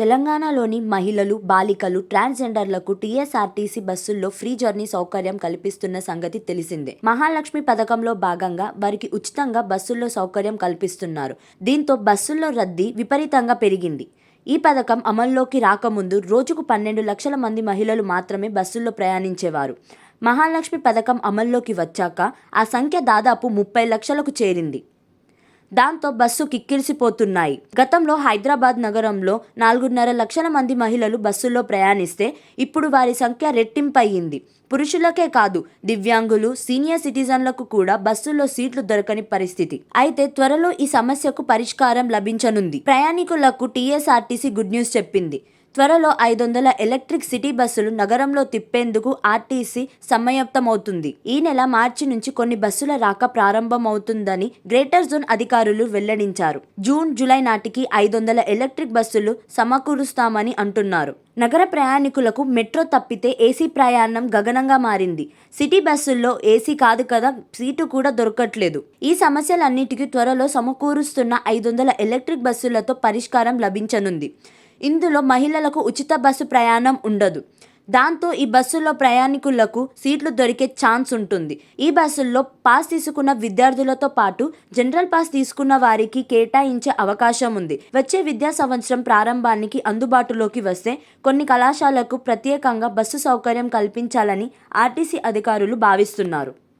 తెలంగాణలోని మహిళలు, బాలికలు, ట్రాన్స్జెండర్లకు టీఎస్ఆర్టీసీ బస్సుల్లో ఫ్రీ జర్నీ సౌకర్యం కల్పిస్తున్న సంగతి తెలిసిందే. మహాలక్ష్మి పథకంలో భాగంగా వారికి ఉచితంగా బస్సుల్లో సౌకర్యం కల్పిస్తున్నారు. దీంతో బస్సుల్లో రద్దీ విపరీతంగా పెరిగింది. ఈ పథకం అమల్లోకి రాకముందు రోజుకు 12 లక్షల మంది మహిళలు మాత్రమే బస్సుల్లో ప్రయాణించేవారు. మహాలక్ష్మి పథకం అమల్లోకి వచ్చాక ఆ సంఖ్య దాదాపు 30 లక్షలకు చేరింది. దాంతో బస్సు కిక్కిరిసిపోతున్నాయి. గతంలో హైదరాబాద్ నగరంలో 4.5 లక్షల మంది మహిళలు బస్సుల్లో ప్రయాణిస్తే ఇప్పుడు వారి సంఖ్య రెట్టింపయ్యింది. పురుషులకే కాదు, దివ్యాంగులు, సీనియర్ సిటిజన్లకు కూడా బస్సుల్లో సీట్లు దొరకని పరిస్థితి. అయితే త్వరలో ఈ సమస్యకు పరిష్కారం లభించనుంది. ప్రయాణికులకు టీఎస్ఆర్టీసీ గుడ్ న్యూస్ చెప్పింది. త్వరలో 500 ఎలక్ట్రిక్ సిటీ బస్సులు నగరంలో తిప్పేందుకు ఆర్టీసీ సమాయత్తమవుతుంది. ఈ నెల మార్చి నుంచి కొన్ని బస్సుల రాక ప్రారంభమవుతుందని గ్రేటర్ జోన్ అధికారులు వెల్లడించారు. జూన్, జూలై నాటికి 500 ఎలక్ట్రిక్ బస్సులు సమకూరుస్తామని అంటున్నారు. నగర ప్రయాణికులకు మెట్రో తప్పితే ఏసీ ప్రయాణం గగనంగా మారింది. సిటీ బస్సుల్లో ఏసీ కాదు కదా, సీటు కూడా దొరకట్లేదు. ఈ సమస్యలన్నిటికీ త్వరలో సమకూరుస్తున్న 500 ఎలక్ట్రిక్ బస్సులతో పరిష్కారం లభించనుంది. ఇందులో మహిళలకు ఉచిత బస్సు ప్రయాణం ఉండదు. దాంతో ఈ బస్సుల్లో ప్రయాణికులకు సీట్లు దొరికే ఛాన్స్ ఉంటుంది. ఈ బస్సుల్లో పాస్ తీసుకున్న విద్యార్థులతో పాటు జనరల్ పాస్ తీసుకున్న వారికి కేటాయించే అవకాశం ఉంది. వచ్చే విద్యా సంవత్సరం ప్రారంభానికి అందుబాటులోకి వస్తే కొన్ని కళాశాలకు ప్రత్యేకంగా బస్సు సౌకర్యం కల్పించాలని ఆర్టీసీ అధికారులు భావిస్తున్నారు.